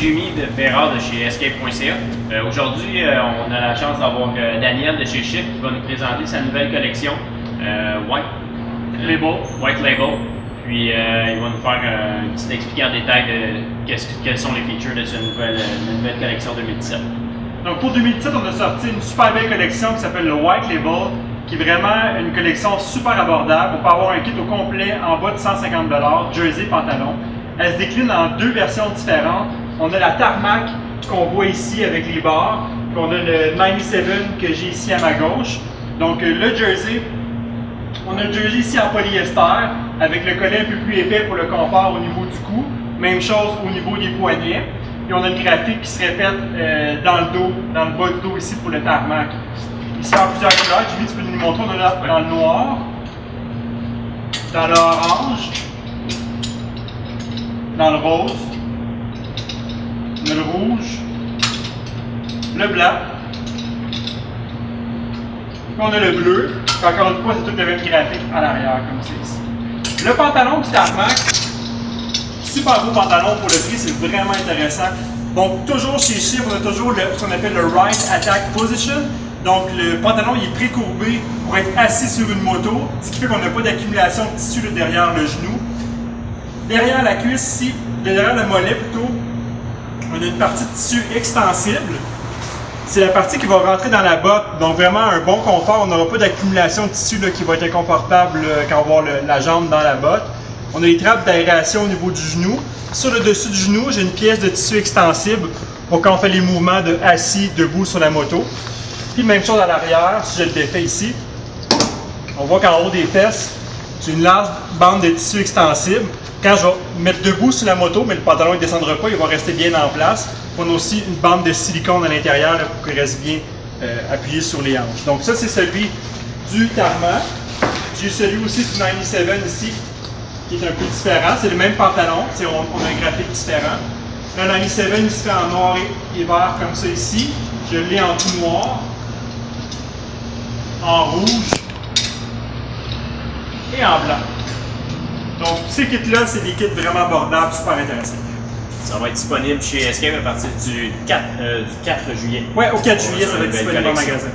Jimmy Bérard de chez Escape.ca. Aujourd'hui, on a la chance d'avoir Daniel de chez Shift qui va nous présenter sa nouvelle collection White Label. Puis il va nous faire une petite expliquer en détail de quelles sont les features de cette nouvelle collection 2017. Donc pour 2017, on a sorti une super belle collection qui s'appelle le White Label, qui est vraiment une collection super abordable. On peut avoir un kit au complet en bas de 150 $, jersey, pantalon. Elle se décline en deux versions différentes. On a la tarmac qu'on voit ici avec les barres, puis on a le 97 que j'ai ici à ma gauche. Donc le jersey, on a le jersey ici en polyester avec le collet un peu plus épais pour le confort au niveau du cou. Même chose au niveau des poignets. Et on a une graphique qui se répète dans le dos, dans le bas du dos ici pour le tarmac. Ici en plusieurs couleurs. Jimmy, tu peux nous montrer, on a dans le noir, dans l'orange, dans le rose, le rouge, le blanc, puis on a le bleu. Puis encore une fois, c'est toute la même graphique à l'arrière, comme c'est ici. Le pantalon du tarmac, super beau pantalon pour le prix, c'est vraiment intéressant. Donc, toujours chez Shift, on a toujours ce qu'on appelle le Right Attack Position. Donc, le pantalon il est pré-courbé pour être assis sur une moto, ce qui fait qu'on n'a pas d'accumulation de tissu derrière le genou. Derrière la cuisse ici, derrière le mollet plutôt, on a une partie de tissu extensible. C'est la partie qui va rentrer dans la botte, donc vraiment un bon confort. On n'aura pas d'accumulation de tissu là, qui va être inconfortable quand on va avoir la jambe dans la botte. On a les trappes d'aération au niveau du genou. Sur le dessus du genou, j'ai une pièce de tissu extensible pour quand on fait les mouvements de assis, debout sur la moto. Puis même chose à l'arrière, si je le défais ici, on voit qu'en haut des fesses, j'ai une large bande de tissu extensible. Quand je vais me mettre debout sur la moto, mais le pantalon ne descendra pas, il va rester bien en place. On a aussi une bande de silicone à l'intérieur pour qu'il reste bien appuyé sur les hanches. Donc ça, c'est celui du tarmac. J'ai celui aussi du 97 ici, qui est un peu différent. C'est le même pantalon, on a un graphique différent. Le 97 il se fait en noir et vert comme ça ici. Je l'ai en tout noir, en rouge et en blanc. Donc ces kits-là, c'est des kits vraiment abordables, super intéressants. Ça va être disponible chez Escape à partir du 4 juillet. Ouais, au 4 juillet, ça va être disponible en magasin.